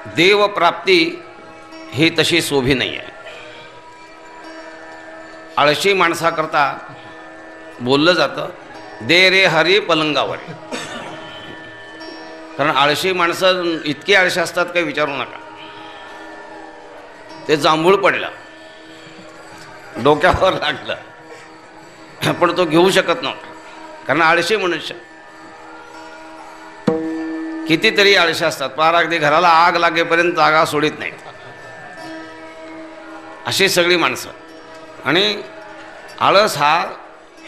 देवप्राप्ती ही तशी सोभी नाही आहे. आळशी माणसाकरता बोललं जातं, दे रे हरी पलंगावर. कारण आळशी माणसं इतकी आळशी असतात काही विचारू नका. ते जांभूळ पडलं, डोक्यावर लागलं, पण तो घेऊ शकत नव्हता, कारण आळशी मनुष्य. कितीतरी आळशी असतात, पार अगदी घराला आग लागेपर्यंत जागा सोडित नाहीत, अशी सगळी माणसं. आणि आळस हा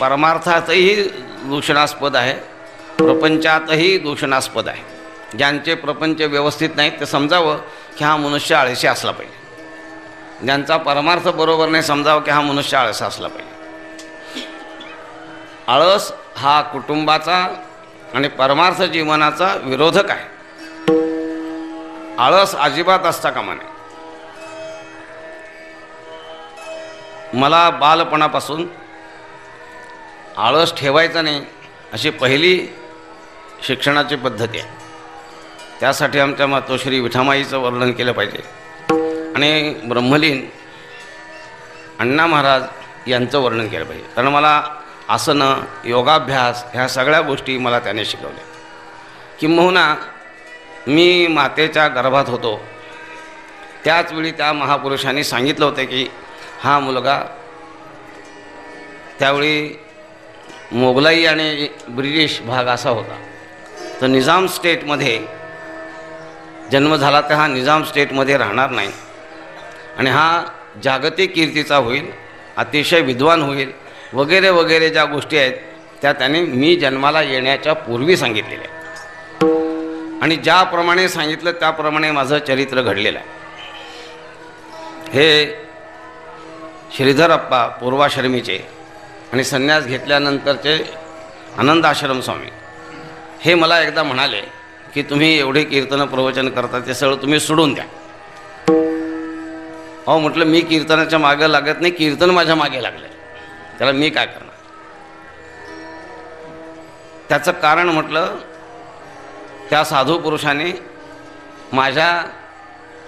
परमार्थातही दूषणास्पद आहे, प्रपंचातही दूषणास्पद आहे. ज्यांचे प्रपंच व्यवस्थित नाहीत ते समजावं की हा मनुष्य आळशी असला पाहिजे. ज्यांचा परमार्थ बरोबर नाही समजावं की हा मनुष्य आळस असला पाहिजे. आळस हा कुटुंबाचा आणि परमार्थ जीवनाचा विरोधक आहे. आळस अजिबात असता कामा नये. मला बालपणापासून आळस ठेवायचा नाही अशी पहिली शिक्षणाची पद्धती आहे. त्यासाठी आमच्या मातोश्री विठामाईचं वर्णन केलं पाहिजे आणि ब्रह्मलीन अण्णा महाराज यांचं वर्णन केलं पाहिजे. कारण मला आसनं, योगाभ्यास ह्या सगळ्या गोष्टी मला त्याने शिकवल्या. किंबहुना मी मातेच्या गर्भात होतो त्याचवेळी त्या महापुरुषांनी सांगितलं होतं की हा मुलगा, त्यावेळी मोगलाई आणि ब्रिटिश भाग असा होता, तर निजाम स्टेटमध्ये जन्म झाला तर हा निजाम स्टेटमध्ये राहणार नाही आणि हा जागतिक कीर्तीचा होईल, अतिशय विद्वान होईल वगैरे वगैरे ज्या गोष्टी आहेत त्या त्याने मी जन्माला येण्याच्या पूर्वी सांगितलेल्या आहेत. आणि ज्याप्रमाणे सांगितलं त्याप्रमाणे माझं चरित्र घडलेलं आहे. हे श्रीधरप्पा पूर्वाश्रमीचे आणि संन्यास घेतल्यानंतरचे आनंद आश्रम स्वामी हे मला एकदा म्हणाले की तुम्ही एवढे कीर्तन प्रवचन करता ते सगळं तुम्ही सोडून द्या. अहो म्हटलं, मी कीर्तनाच्या मागे लागत नाही, कीर्तन माझ्या मागे लागलं, त्याला मी काय करणार. त्याचं कारण म्हटलं, त्या साधू पुरुषाने माझ्या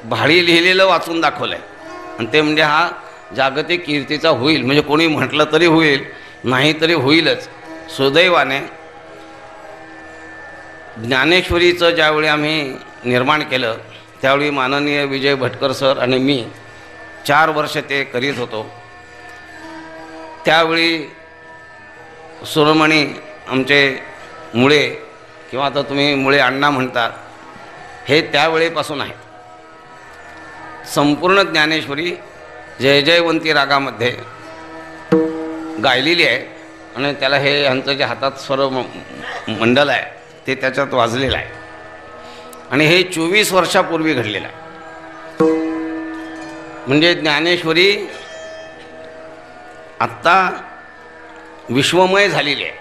भाडी लिहिलेलं वाचून दाखवलं आहे आणि ते म्हणजे हा जागतिक कीर्तीचा होईल, म्हणजे कोणी म्हटलं तरी होईल, नाही तरी होईलच. सुदैवाने ज्ञानेश्वरीचं ज्यावेळी आम्ही निर्माण केलं त्यावेळी माननीय विजय भटकर सर आणि मी 4 वर्ष ते करीत होतो. त्यावेळी सुरमणी आमचे मुळे, किंवा आता तुम्ही मुळे अण्णा म्हणतात, हे त्यावेळेपासून आहेत. संपूर्ण ज्ञानेश्वरी जय जयवंती रागामध्ये गायलेली आहे आणि त्याला हे यांचं जे हातात स्वर मंडल आहे ते त्याच्यात वाजलेलं आहे आणि हे 24 वर्षापूर्वी घडलेलं आहे. म्हणजे ज्ञानेश्वरी आत्ता विश्वमय झालेली आहे.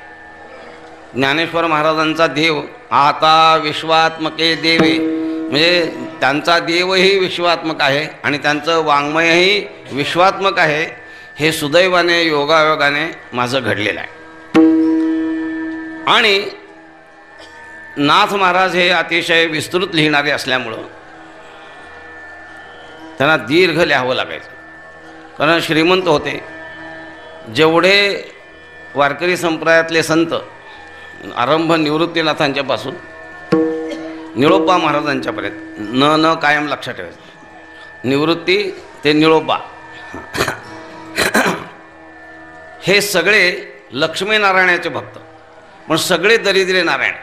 ज्ञानेश्वर महाराजांचा देव आता विश्वात्मके देवे, म्हणजे त्यांचा देवही विश्वात्मक आहे आणि त्यांचं वाङ्मयही विश्वात्मक आहे. हे सुदैवाने योगायोगाने माझं घडलेलं आहे. आणि नाथ महाराज हे अतिशय विस्तृत लिहिणारे असल्यामुळं त्यांना दीर्घ लिहावं लागायचं, कारण श्रीमंत होते. जेवढे वारकरी संप्रदायातले संत आरंभ निवृत्तीनाथांच्यापासून निळोबा महाराजांच्यापर्यंत न कायम लक्षात ठेवायचं, निवृत्ती ते निळोबा हे सगळे लक्ष्मीनारायणाचे भक्त, पण सगळे दरिद्रे नारायण,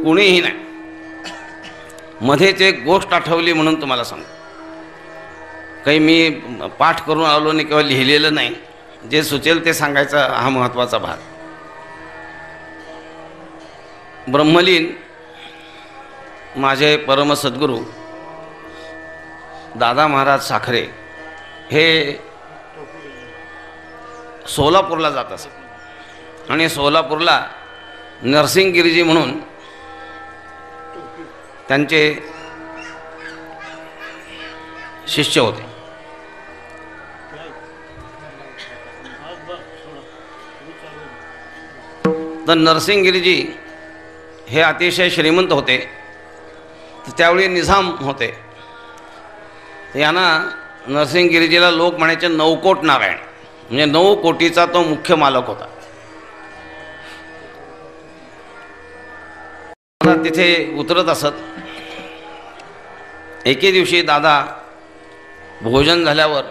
कुणीही नाही. मध्येच एक गोष्ट आठवली म्हणून तुम्हाला सांगतो. काही मी पाठ करून आलो नाही किंवा लिहिलेलं नाही, जे सुचेल ते सांगायचा हा महत्त्वाचा भाग. ब्रह्मलीन माझे परम सद्गुरू दादा महाराज साखरे हे सोलापूरला जात असत आणि सोलापूरला नरसिंगगिरीजी म्हणून त्यांचे शिष्य होते. तर नरसिंगगिरीजी हे अतिशय श्रीमंत होते त्यावेळी निझाम होते. यांना नरसिंहगिरीजीला लोक म्हणायचे नवकोट नारायण, म्हणजे 9 कोटीचा तो मुख्य मालक होता. तिथे उतरत असत. एके दिवशी दादा भोजन झाल्यावर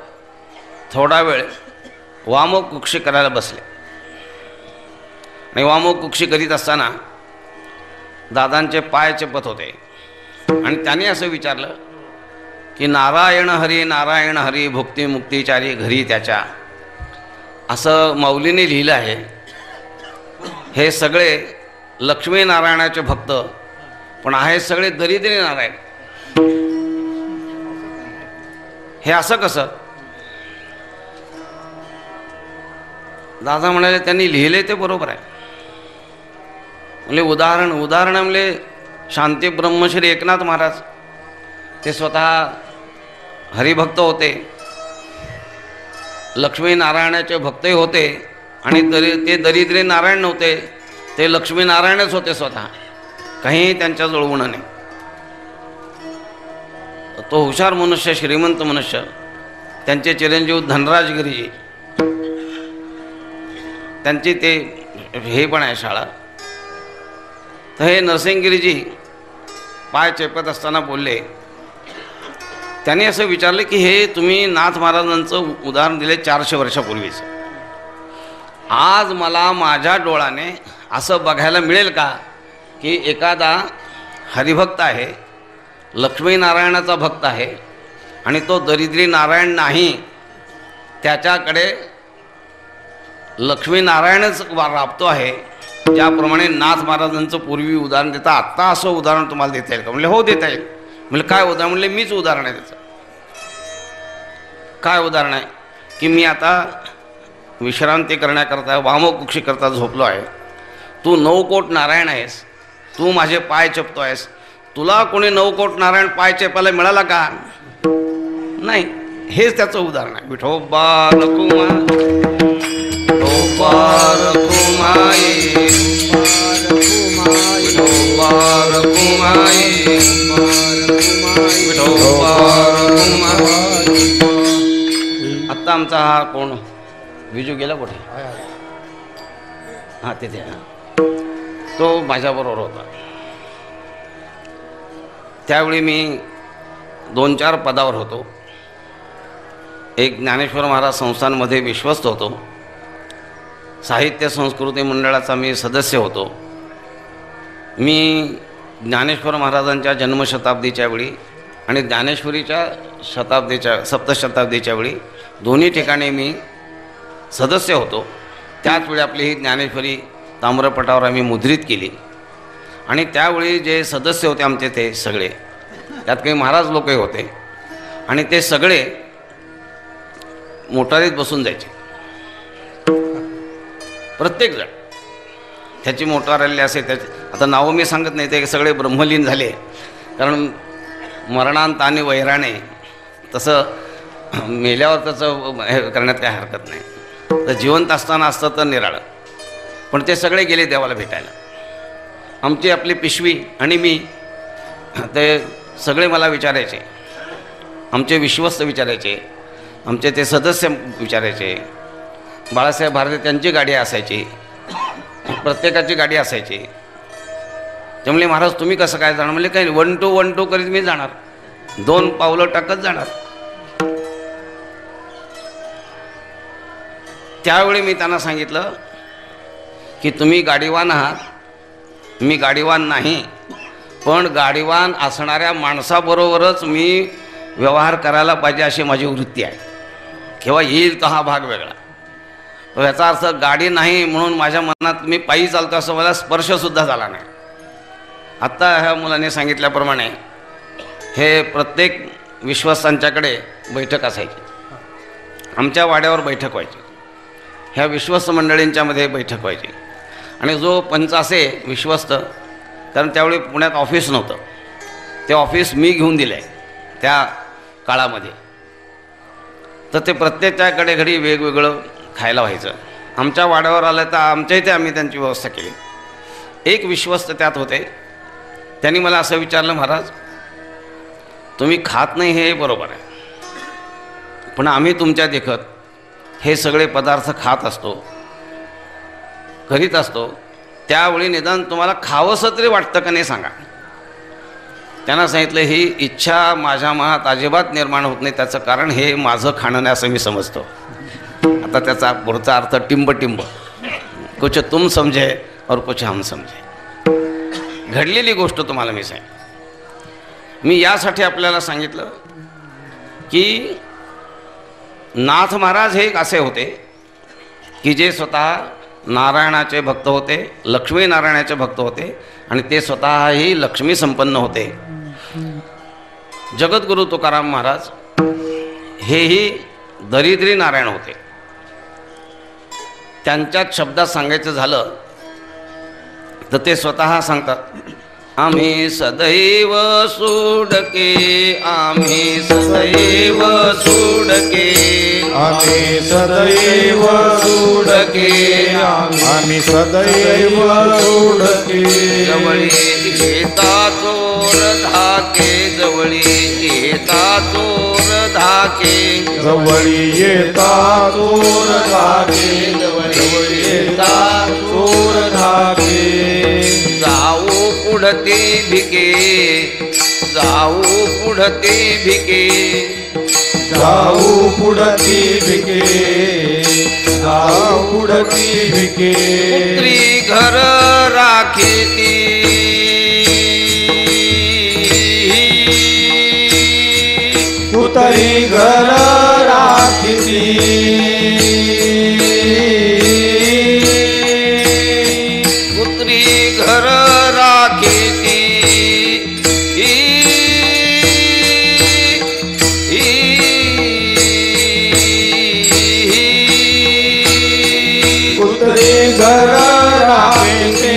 थोडा वेळ वामकुक्षी करायला बसले. आणि वामकुक्षी करीत असताना दादांचे पाय चेपत होते. आणि त्याने असं विचारलं की नारायण हरी भुक्ती मुक्तीचारी घरी त्याच्या, असं माऊलीने लिहिलं आहे. हे सगळे लक्ष्मीनारायणाचे भक्त, पण आहे सगळे दरिद्री नारायण. हे असं कसं? दादा म्हणाले त्यांनी लिहिले ते बरोबर आहे. म्हणजे उदाहरण म्हणजे शांती ब्रह्मश्री एकनाथ महाराज, ते स्वतः हरिभक्त होते, लक्ष्मीनारायणाचे भक्तही होते. आणि ते दरिद्री नारायण नव्हते, ते लक्ष्मीनारायणच होते स्वतः. काहीही त्यांच्याजवळ उणं नाही. तो हुशार मनुष्य, श्रीमंत मनुष्य, त्यांचे चिरंजीव धनराजगिरीजी, त्यांची ते हे पण आहे शाळा. तर हे नरसिंहगिरीजी पाय चेपत असताना बोलले. त्यांनी असं विचारले की हे तुम्ही नाथ महाराजांचं उदाहरण दिले 400 वर्षापूर्वीच. आज मला माझ्या डोळ्याने असं बघायला मिळेल का की एखादा हरिभक्त आहे, लक्ष्मीनारायणाचा भक्त आहे, आणि तो दरिद्री नारायण नाही, त्याच्याकडे लक्ष्मीनारायणच राबतो आहे. ज्याप्रमाणे नाथ महाराजांचं पूर्वी उदाहरण देता, आत्ता असं उदाहरण तुम्हाला देता येईल का? म्हणले हो देता येईल. म्हणजे काय उदाहरण? म्हणले मीच उदाहरण आहे त्याचं. काय उदाहरण आहे की मी आता विश्रांती करण्याकरता वामकुक्षी करता झोपलो आहे. तू 9 कोट नारायण आहेस, तू माझे पाय चेपतो आहेस. तुला कोणी 9 कोट नारायण पाय चेपायला मिळाला का? नाही. हेच त्याचं उदाहरण आहे. विठोबा रखुमा आत्ता आमचा हा कोण विजू गेला कुठे? हां तिथे. तो माझ्याबरोबर होता. त्यावेळी मी 2-4 पदावर होतो. एक ज्ञानेश्वर महाराज संस्थांमध्ये विश्वस्त होतो. साहित्य संस्कृती मंडळाचा मी सदस्य होतो. मी ज्ञानेश्वर महाराजांच्या जन्मशताब्दीच्या वेळी आणि ज्ञानेश्वरीच्या सप्तशताब्दीच्या वेळी दोन्ही ठिकाणी मी सदस्य होतो. त्याचवेळी आपली ही ज्ञानेश्वरी ताम्रपटावर आम्ही मुद्रित केली. आणि त्यावेळी जे सदस्य होते आमचे ते सगळे, त्यात काही महाराज लोकही होते, आणि ते सगळे मोटारीत बसून जायचे. प्रत्येकजण त्याची मोटार आलेली असे. त्याचे आता नावं मी सांगत नाही, ते सगळे ब्रह्मलीन झाले. कारण मरणांत आणि वैराणे, तसं मेल्यावर त्याचं हे करण्यात काही हरकत नाही. तर जिवंत असताना असतं तर निराळं. पण ते सगळे गेले देवाला भेटायला. आमची आपली पिशवी आणि मी, ते सगळे मला विचारायचे. आमचे विश्वस्त विचारायचे, आमचे ते सदस्य विचारायचे. बाळासाहेब भारती त्यांची गाडी असायची, प्रत्येकाची गाडी असायची. ते म्हणले महाराज तुम्ही कसं काय जाणार? म्हणजे काही 1 2 1 2 करीत मी जाणार, 2 पावलं टाकत जाणार. त्यावेळी मी त्यांना सांगितलं की तुम्ही गाडीवान आहात, मी गाडीवान नाही, पण गाडीवान असणाऱ्या माणसाबरोबरच मी व्यवहार करायला पाहिजे अशी माझी वृत्ती आहे. केव्हा येईल तर हा भाग वेगळा. तर याचा अर्थ गाडी नाही म्हणून माझ्या मनात मी पायी चालतो असं मला स्पर्शसुद्धा झाला नाही. आत्ता ह्या मुलाने सांगितल्याप्रमाणे हे प्रत्येक विश्वस्तांच्याकडे बैठक असायची. आमच्या वाड्यावर बैठक व्हायची, ह्या विश्वस्त मंडळींच्यामध्ये बैठक व्हायची. आणि जो पंच असे विश्वस्त, कारण त्यावेळी पुण्यात ऑफिस नव्हतं, ते ऑफिस मी घेऊन दिलं आहे त्या काळामध्ये. तर ते प्रत्येकाकडे घडी वेगवेगळं खायला व्हायचं. आमच्या वाड्यावर आलं तर आमच्या इथे आम्ही त्यांची व्यवस्था केली. एक विश्वस्त त्यात होते. त्यांनी मला असं विचारलं, महाराज तुम्ही खात नाही हे बरोबर आहे, पण आम्ही तुमच्या देखत हे सगळे पदार्थ खात असतो, करीत असतो, त्यावेळी निदान तुम्हाला खावंसं तरी वाटतं का नाही सांगा. त्यांना सांगितलं ही इच्छा माझ्या मनात अजिबात निर्माण होत नाही, त्याचं कारण हे माझं खाणं नाही असं मी समजतो. आता त्याचा पुढचा अर्थ टिंब कुछ तुम समझे और कुछ हम समझे. घडलेली गोष्ट तुम्हाला मी सांग. मी यासाठी आपल्याला सांगितलं की नाथ महाराज हे एक असे होते की जे स्वतः नारायणाचे भक्त होते, लक्ष्मीनारायणाचे भक्त होते आणि ते स्वतःही लक्ष्मी संपन्न होते. जगद्गुरु तुकाराम महाराज हेही दरिद्री नारायण होते. त्यांच्याच शब्दात सांगायचं झालं तर ते स्वतः सांगतात, आम्ही सदैव सोडके, आम्ही सदैव सोडके, आम्ही सदैव सोडके, आम्ही सदैव सोडके. जवळी येता चोर धाके, जवळी येता चोर धाके, जवळी येता चोर धाके, जवळी येता चोर धाके. जाऊ पुढते भिके, जाऊ पुढते भिके, जाऊ पुढती भिके, जाऊ पुढती भिके. पुत्री घर राखीती, पुतरी घर राखीती. पुत्री घर राखीती, पुतरी घर राखीती.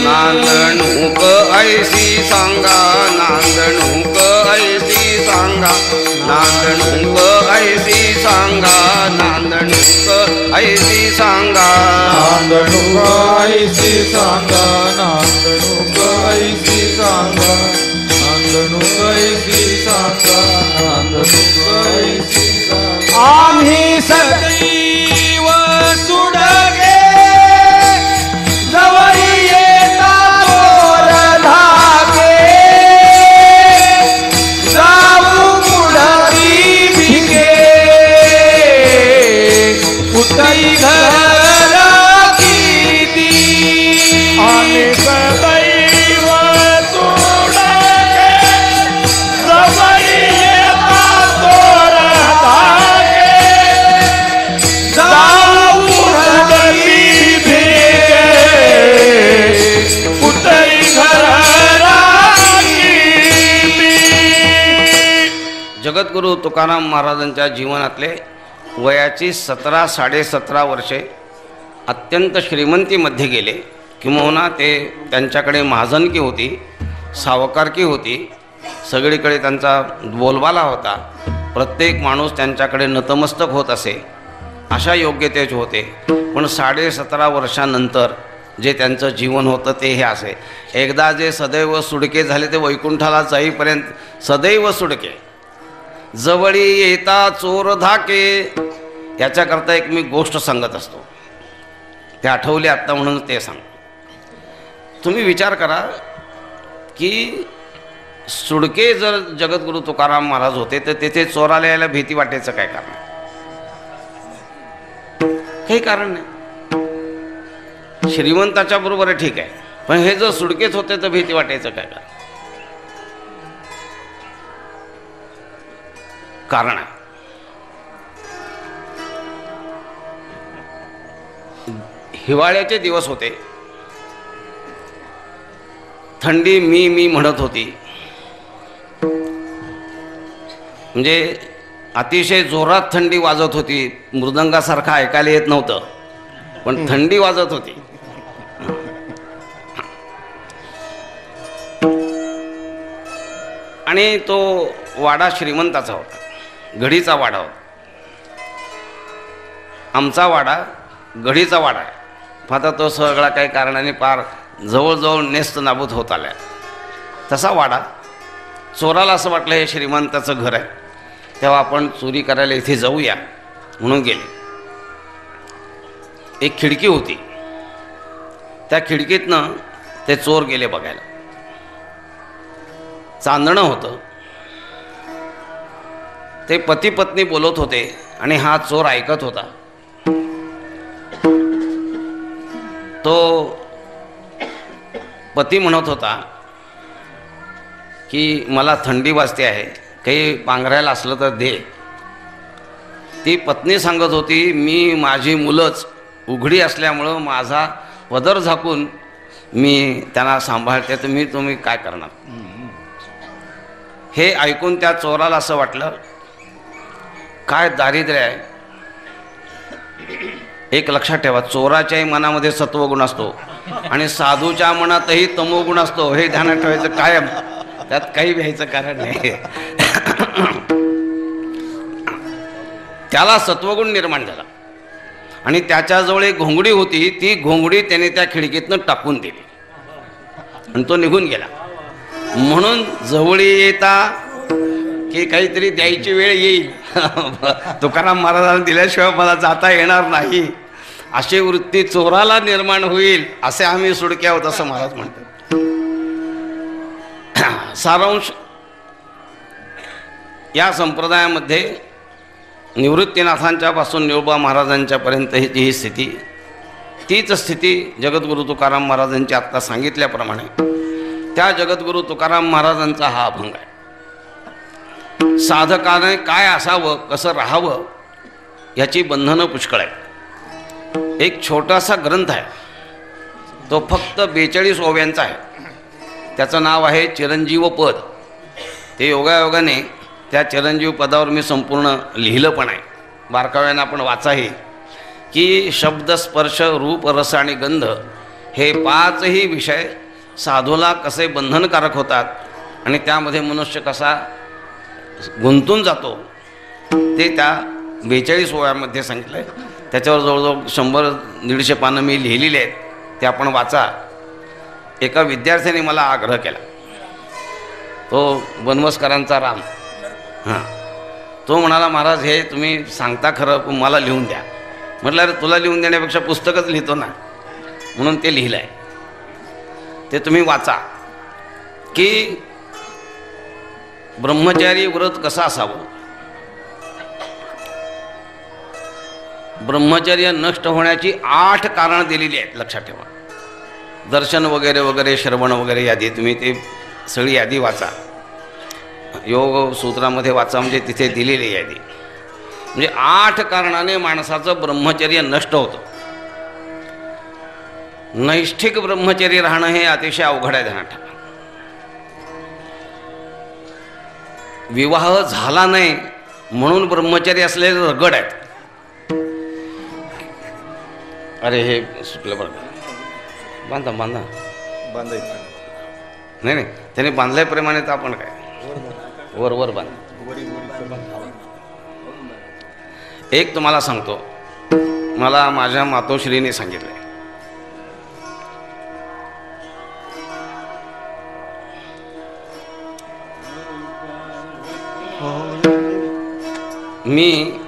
नांदणूक ऐसी सांगा, नांदणूक ऐसी सांगा, नांदणूक ऐसी सांगा, नांदणूक ऐसी सांगा. नांदणूक ऐसी सांगा, नांदणूक ऐसी सांगा, नांदणूक ऐसी सांगा, नांदणूक ऐसी सांगा. आम्ही सदैव सुडके, जवळी येता चोर धाके, जाऊ पुढती भिके, पुतरी घर राखीती. आम्ही सदैव सोडके, जवळी येता चोर धाके, जाऊ पुढती भिके, पुतरी घर राखीती. जगद्गुरु तुकाराम महाराजांच्या जीवनातले वयाची 17-17.5 वर्षे अत्यंत श्रीमंतीमध्ये गेले. किंबहुना ते त्यांच्याकडे महाजनकी होती, सावकारकी होती, सगळीकडे त्यांचा बोलबाला होता. प्रत्येक माणूस त्यांच्याकडे नतमस्तक होत असे, अशा योग्यतेचे होते. पण 17.5 वर्षानंतर जे त्यांचं जीवन होतं ते हे असे. एकदा जे सदैव सुडके झाले ते वैकुंठाला जाईपर्यंत सदैव सुडके, जवळी येता चोर धाके. याच्याकरता एक मी गोष्ट सांगत असतो, ते आठवले आत्ता म्हणून ते सांग. तुम्ही विचार करा की सुडके जर जगद्गुरु तुकाराम महाराज होते तर तेथे चोराला यायला भीती वाटायचं काय कारण? काही कारण नाही. श्रीमंताच्या बरोबर आहे ठीक आहे, पण हे जर सुडकेच होते तर भीती वाटायचं काय कारण आहे? हिवाळ्याचे दिवस होते, थंडी मी म्हणत होती, म्हणजे अतिशय जोरात थंडी वाजत होती. मृदंगासारखं ऐकायला येत नव्हतं, पण थंडी वाजत होती. आणि तो वाडा श्रीमंताचा होता, गढीचा वाडा होता. आमचा वाडा गढीचा वाडा आहे. आता तो सगळा काही कारणाने पार जवळजवळ नेस्त नाबूद होत आला. तसा वाडा. चोराला असं वाटलं हे श्रीमंताचं घर आहे, तेव्हा आपण चोरी करायला इथे जाऊया म्हणून गेले. एक खिडकी होती, त्या खिडकीतनं ते चोर गेले बघायला. चांदणं होतं. ते पती पत्नी बोलत होते आणि हा चोर ऐकत होता. तो पती म्हणत होता की मला थंडी वाजते आहे, काही पांघरायला असलं तर दे. ती पत्नी सांगत होती मी माझी मुलंच उघडी असल्यामुळं माझा पदर झाकून मी त्यांना सांभाळते, तर तुम्ही काय करणार. हे ऐकून त्या चोराला असं वाटलं काय दारिद्र्य आहे. एक लक्षात ठेवा, चोराच्याही मनामध्ये सत्वगुण असतो आणि साधूच्या मनातही तमोगुण असतो, हे ध्यानात ठेवायचं कायम. त्यात काही भ्यायचं कारण नाही. त्याला सत्वगुण निर्माण झाला आणि त्याच्याजवळ एक घोंगडी होती. ती घोंगडी त्याने त्या खिडकीतनं टाकून दिली आणि तो निघून गेला. म्हणून जवळी येता की काहीतरी द्यायची वेळ येईल, तुकाराम महाराजांना दिल्याशिवाय मला जाता येणार नाही, अशी वृत्ती चोराला निर्माण होईल, असे आम्ही सुडके आहोत असं महाराज म्हणतात. सारांश, या संप्रदायामध्ये निवृत्तीनाथांच्या पासून निळोबा महाराजांच्यापर्यंत ही स्थिती, तीच स्थिती जगद्गुरु तुकाराम महाराजांची आत्ता सांगितल्याप्रमाणे त्या जगद्गुरु तुकाराम महाराजांचा हा अभंग आहे. साधकाने काय असावं, कसं राहावं याची बंधनं पुष्कळ आहेत. एक छोटासा ग्रंथ आहे, तो फक्त 42 ओव्यांचा आहे. त्याचं नाव आहे चिरंजीव पद. ते योगायोगाने त्या चिरंजीव पदावर मी संपूर्ण लिहिलं पण आहे. बारकाव्यानं आपण वाचाही की शब्द, स्पर्श, रूप, रस आणि गंध हे 5ही विषय साधूला कसे बंधनकारक होतात आणि त्यामध्ये मनुष्य कसा गुंतून जातो ते त्या 42 ओव्यामध्ये सांगितलं आहे. त्याच्यावर जवळजवळ 100-150 पानं मी लिहिलेली आहेत, ते आपण वाचा. एका विद्यार्थ्याने मला आग्रह केला, तो बनवसकरांचा राम. तो म्हणाला महाराज हे तुम्ही सांगता खरं, पण मला लिहून द्या. म्हटलं अरे तुला लिहून देण्यापेक्षा पुस्तकच लिहितो ना, म्हणून ते लिहिलं आहे. ते तुम्ही वाचा की ब्रह्मचारी व्रत कसं असावं, ब्रह्मचर्य नष्ट होण्याची 8 कारणं दिलेली आहेत. लक्षात ठेवा. दर्शन वगैरे वगैरे, श्रवण वगैरे यादी तुम्ही ते सगळी यादी वाचा. योग सूत्रामध्ये वाचा, म्हणजे तिथे दिलेली यादी. म्हणजे 8 कारणाने माणसाचं ब्रह्मचर्य नष्ट होतं. नैष्ठिक ब्रह्मचर्य राहणं हे अतिशय अवघड आहे, ध्यानात ठेवा. विवाह झाला नाही म्हणून ब्रह्मचर्य असलेले रगड आहेत. अरे हे सुटलं बरं, बांधा बांधा बांधायचं नाही नाही, त्याने बांधल्याप्रमाणे तर आपण काय वर वर बांध. एक तुम्हाला सांगतो, मला माझ्या मातोश्रीने सांगितलं.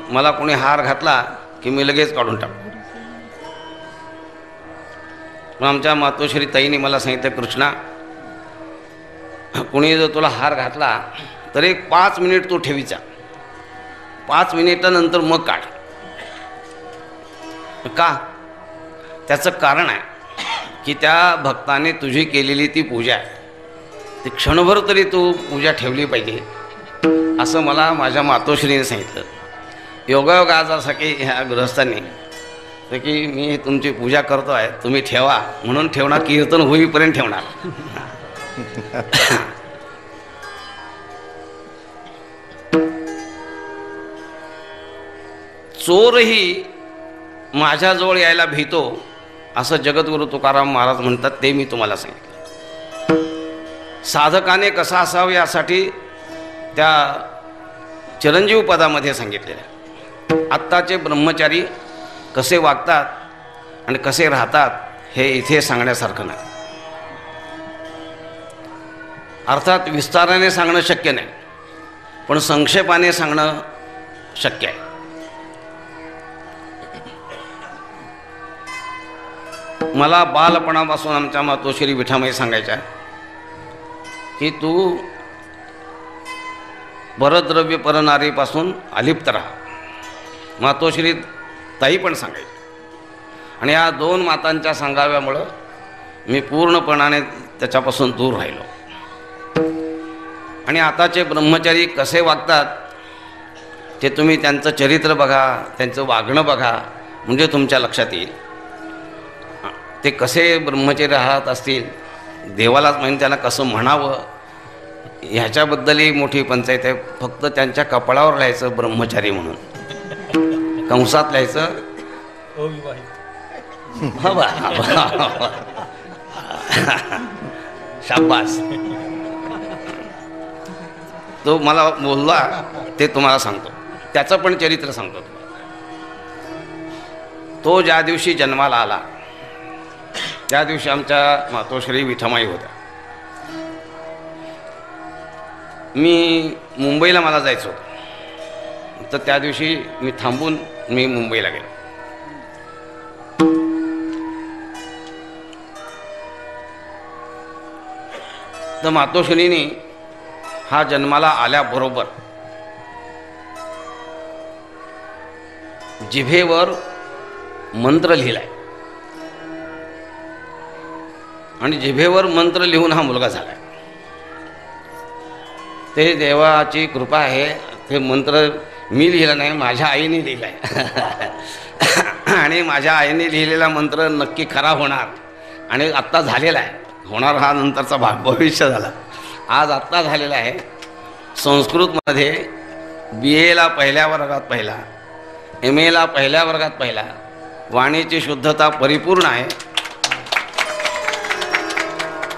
मला कोणी हार घातला की मी लगेच काढून टाकतो. पण आमच्या मातोश्री ताईने मला सांगितलं, कृष्णा कोणी जर तुला हार घातला तर एक 5 मिनिट तू ठेवीचा, 5 मिनिटानंतर मग काढ. का? त्याचं कारण आहे की त्या भक्ताने तुझी केलेली ती पूजा आहे, ती क्षणभर तरी तू पूजा ठेवली पाहिजे, असं मला माझ्या मातोश्रीने सांगितलं. योगायोग आज असा की ह्या गृहस्थांनी तर की मी तुमची पूजा करतो आहे, तुम्ही ठेवा म्हणून ठेवणार, कीर्तन होईपर्यंत ठेवणार. चोरही माझ्याजवळ यायला भीतो असं जगद्गुरु तुकाराम महाराज म्हणतात, ते मी तुम्हाला सांगितलं. साधकाने कसा असावं यासाठी त्या चिरंजीव पदामध्ये सांगितलेलं आहे. आत्ताचे ब्रह्मचारी कसे वागतात आणि कसे राहतात हे इथे सांगण्यासारखं नाही. अर्थात विस्ताराने सांगणं शक्य नाही, पण संक्षेपाने सांगणं शक्य आहे. मला बालपणापासून आमच्या मातोश्री विठामाई सांगायच्या की तू परद्रव्य परनारीपासून अलिप्त राहा. मातोश्री ताई पण सांगायची. आणि या दोन मातांच्या सांगाव्यामुळं मी पूर्णपणाने त्याच्यापासून दूर राहिलो. आणि आताचे ब्रह्मचारी कसे वागतात ते तुम्ही त्यांचं चरित्र बघा, त्यांचं वागणं बघा, म्हणजे तुमच्या लक्षात येईल ते कसे ब्रह्मचारी राहत असतील. देवालाच म्हणजे त्यांना कसं म्हणावं ह्याच्याबद्दलही मोठी पंचायत आहे. फक्त त्यांच्या कपाळावर लिहायचं ब्रह्मचारी म्हणून, कंसात लिहायचं शाबास. तो मला बोलला ते तुम्हाला सांगतो, त्याचं पण चरित्र सांगतो. तो ज्या दिवशी जन्माला आला त्या दिवशी आमच्या मातोश्री विठामाई होत्या. मी मुंबईला मला जायचं होतं, तर त्या दिवशी मी थांबून मी मुंबईला गेलो. तर मातोश्रीने हा जन्माला आल्याबरोबर जिभेवर मंत्र लिहिलाय आणि जिभेवर मंत्र लिहून हा मुलगा झालाय. ते देवाची कृपा आहे. ते मंत्र मी लिहिला नाही, माझ्या आईने लिहिला आहे. आणि माझ्या आईने लिहिलेला मंत्र नक्की खरा होणार आणि आत्ता झालेला आहे. होणार हा नंतरचा भाग, भविष्य झाला. आज आत्ता झालेला आहे. संस्कृतमध्ये BA पहिल्या वर्गात पहिला, MA पहिल्या वर्गात पहिला. वाणीची शुद्धता परिपूर्ण आहे.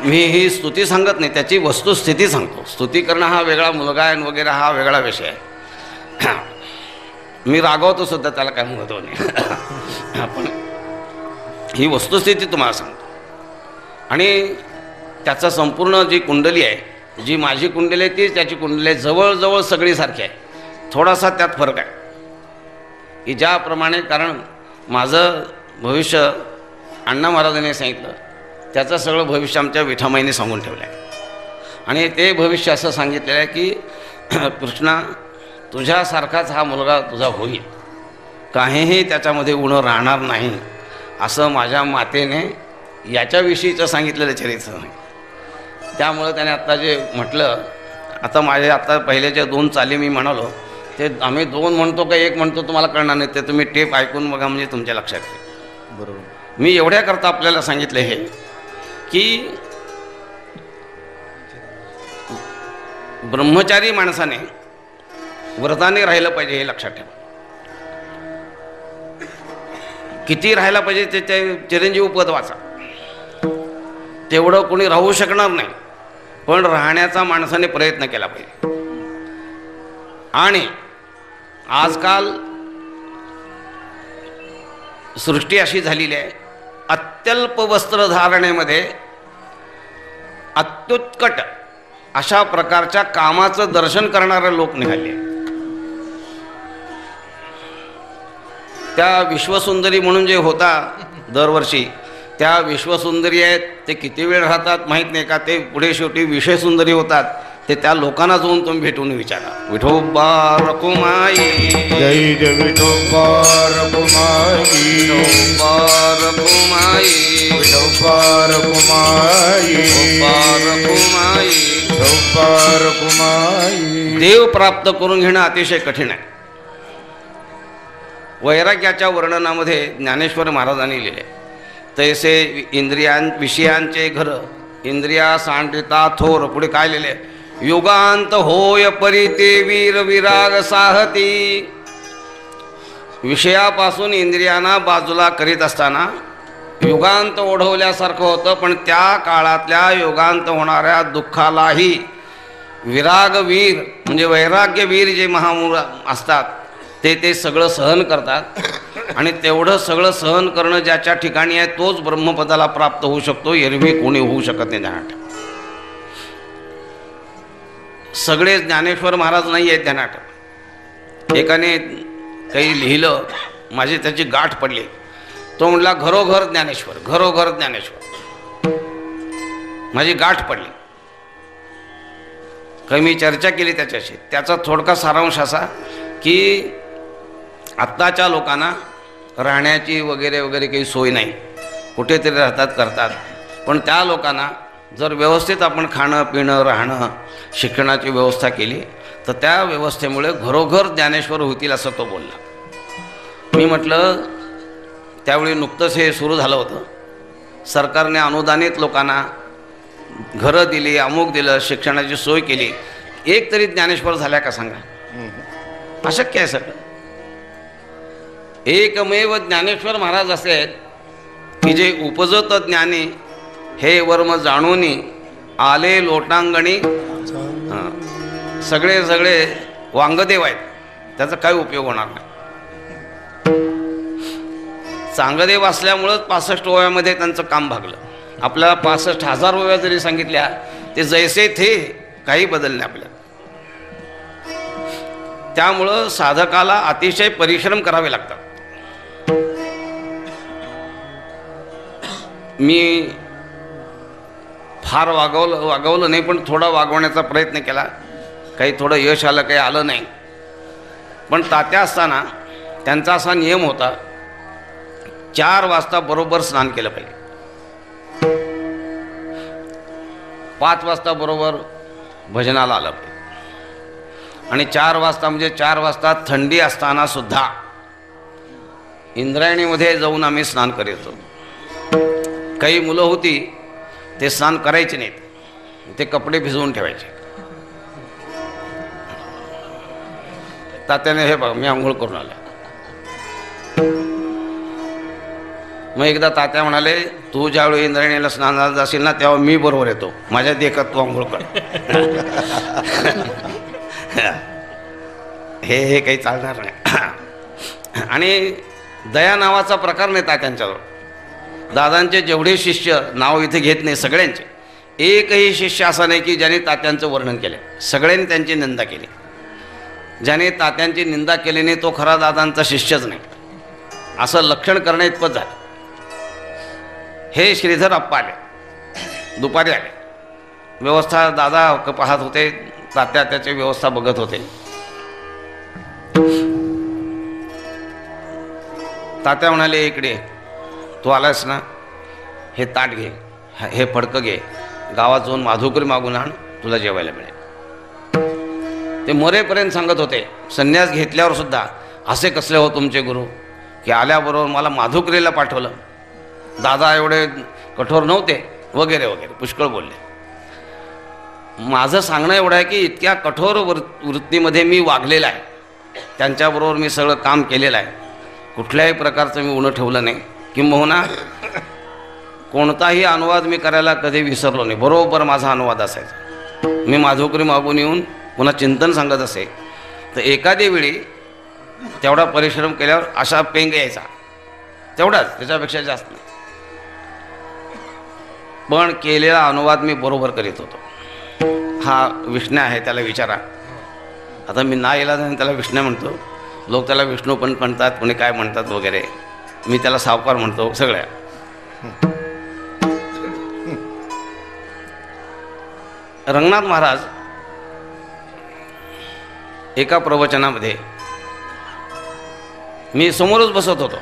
मी ही स्तुती सांगत नाही, त्याची वस्तुस्थिती सांगतो. स्तुती करणं हा वेगळा, मुलगा आहे वगैरे हा वेगळा विषय आहे. मी रागवतो सुद्धा, त्याला काय महत्त्व नाही. पण ही वस्तुस्थिती तुम्हाला सांगतो. आणि त्याचा संपूर्ण जी कुंडली आहे, जी माझी कुंडली आहे तीच त्याची कुंडली आहे. जवळजवळ सगळी सारखी आहे. थोडासा त्यात फरक आहे की ज्याप्रमाणे, कारण माझं भविष्य अण्णा महाराजांनी सांगितलं, त्याचं सगळं भविष्य आमच्या विठामाईने सांगून ठेवलं आहे. आणि ते भविष्य असं सांगितलेलं आहे की कृष्णा, तुझ्यासारखाच हा मुलगा तुझा होईल, काहीही त्याच्यामध्ये उणं राहणार नाही, असं माझ्या मातेने याच्याविषयीचं सांगितलेलं चरित्र नाही. त्यामुळं त्याने आत्ता जे म्हटलं, आता माझे आत्ता पहिल्याच्या 2 चाली मी म्हणालो, ते आम्ही 2 म्हणतो का 1 म्हणतो तुम्हाला कळणार नाही. ते तुम्ही टेप ऐकून बघा, म्हणजे तुमच्या लक्षात येईल. बरोबर. मी एवढ्याकरता आपल्याला सांगितलं हे की ब्रह्मचारी माणसाने व्रताने राहिलं पाहिजे, हे लक्षात ठेवा. किती राहायला पाहिजे ते चिरंजीव पद वाचा, तेवढं कोणी राहू शकणार नाही. पण राहण्याचा माणसाने प्रयत्न केला पाहिजे. आणि आजकाल सृष्टी अशी झालेली आहे, अत्यल्प वस्त्रधारणेमध्ये अत्युत्कट अशा प्रकारच्या कामाचं दर्शन करणारे लोक निघाले. त्या विश्वसुंदरी म्हणून जे होता दरवर्षी, त्या विश्वसुंदरी आहेत, ते किती वेळ राहतात माहीत नाही का. ते पुढे शेवटी विषयसुंदरी होतात. ते त्या लोकांना जाऊन तुम्ही भेटून विचारा. विठोबा रकुमाई, जय जय विठोबा रकुमाई, विठोबा रकुमाई, विठोबा रकुमाई, विठोबा रकुमाई. विठोबा रकुमाई. देव प्राप्त करून घेणं अतिशय कठीण आहे. वैराग्याच्या वर्णनामध्ये ज्ञानेश्वर महाराजांनी लिहिले, तैसे विषयांचे घर इंद्रिया सांडिता थोर. पुढे काय लिहिले, युगांत होय परिते वीर विराग साहती. विषयापासून इंद्रियांना बाजूला करीत असताना युगांत ओढवल्यासारखं होतं, पण त्या काळातल्या युगांत होणाऱ्या दुःखालाही विरागवीर म्हणजे वैराग्यवीर जे महामूळ असतात ते सगळं सहन करतात. आणि तेवढं सगळं सहन करणं ज्याच्या ठिकाणी आहे तोच ब्रह्मपदाला प्राप्त होऊ शकतो, एरवी कोणी होऊ शकत नाही ध्यानात. सगळे ज्ञानेश्वर महाराज नाही आहेत ध्यानात. एकाने काही लिहिलं, माझी त्याची गाठ पडली. तो म्हटला घरोघर ज्ञानेश्वर, घरोघर ज्ञानेश्वर. माझी गाठ पडली. काही मी चर्चा केली त्याच्याशी. त्याचा थोडका सारांश असा की आत्ताच्या लोकांना राहण्याची वगैरे वगैरे काही सोय नाही, कुठेतरी राहतात करतात. पण त्या लोकांना जर व्यवस्थित आपण खाणं पिणं राहणं शिक्षणाची व्यवस्था केली तर त्या व्यवस्थेमुळे घरोघर ज्ञानेश्वर होतील असं तो बोलला. मी म्हटलं त्यावेळी नुकतंच हे सुरू झालं होतं. सरकारने अनुदानित लोकांना घरं दिली, अमुक दिलं, शिक्षणाची सोय केली. एक तरी ज्ञानेश्वर झाल्या का सांगा? अशक्य आहे सगळं. एकमेव ज्ञानेश्वर महाराज असे आहेत की जे उपजत ज्ञानी हे वर्म जाणूनी आले लोटांगणी. सगळे सगळे वांगदेव आहेत, त्याचा काही उपयोग होणार नाही. चांगदेव असल्यामुळंच 65 ओव्यामध्ये त्यांचं काम भागलं. आपल्याला 65,000 ओव्या जरी सांगितल्या ते जैसे थे, काही बदल नाही आपल्याला. त्यामुळं साधकाला अतिशय परिश्रम करावे लागतात. मी फार वागवलं नाही, पण थोडा वागवण्याचा प्रयत्न केला. काही थोडं यश आलं, काही आलं नाही. पण तात्या असताना त्यांचा असा नियम होता, 4 वाजता बरोबर स्नान केलं पाहिजे, 5 वाजता बरोबर भजनाला आलं पाहिजे. आणि 4 वाजता म्हणजे 4 वाजता थंडी असताना सुद्धा इंद्रायणीमध्ये जाऊन आम्ही स्नान करायचो. काही मुलं होती ते स्नान करायचे नाहीत, ते कपडे भिजवून ठेवायचे. तात्याने हे बघ मी आंघोळ करून आलो. मग एकदा तात्या म्हणाले तू ज्यावेळी इंद्रायणीला स्नानाला जाशील ना तेव्हा मी बरोबर येतो, माझ्या देखत तू आंघोळ कर. हे काही चालणार नाही. आणि दया नावाचा प्रकार नाही तात्यांच्याजवळ. दादांचे जेवढे शिष्य नाव इथे घेत नाही सगळ्यांचे, एकही शिष्य असा नाही की ज्याने तात्यांचं वर्णन केलं. सगळ्यांनी त्यांची निंदा केली. ज्याने तात्यांची निंदा केली नाही तो खरा दादांचा शिष्यच नाही, असं लक्षण करणं इतपत झालं. हे श्रीधर अप्पा आले, दुपारी आले. व्यवस्था दादा पाहत होते, तात्या त्याची व्यवस्था बघत होते. तात्या म्हणाले इकडे तू आलास ना, हे ताट घे, हे फडकं घे, गावात जाऊन माधुकरी मागून आण, तुला जेवायला मिळेल. ते मरेपर्यंत सांगत होते. संन्यास घेतल्यावर सुद्धा असे कसले हो तुमचे गुरु की आल्याबरोबर मला माधुकरीला पाठवलं. दादा एवढे कठोर नव्हते वगैरे वगैरे पुष्कळ बोलले. माझं सांगणं एवढं आहे की इतक्या कठोर वृत्तीमध्ये मी वागलेला आहे, त्यांच्याबरोबर मी सगळं काम केलेलं आहे. कुठल्याही प्रकारचं मी उणं ठेवलं नाही. किंबहुना कोणताही अनुवाद मी करायला कधी विसरलो नाही. बरोबर माझा अनुवाद असायचा. मी माधुकरी मागून येऊन पुन्हा चिंतन सांगत असे तर एखादी वेळी तेवढा परिश्रम केल्यावर असा पेंग यायचा, तेवढाच, त्याच्यापेक्षा जास्त नाही. पण केलेला अनुवाद मी बरोबर करीत होतो. हा विष्णू आहे, त्याला विचारा. आता मी ना येला त्याला विष्णू म्हणतो, लोक त्याला विष्णू पण म्हणतात, कोणी काय म्हणतात वगैरे. मी त्याला सावकार म्हणतो. सगळ्या रंगनाथ महाराज एका प्रवचनामध्ये मी समोरच बसत होतो,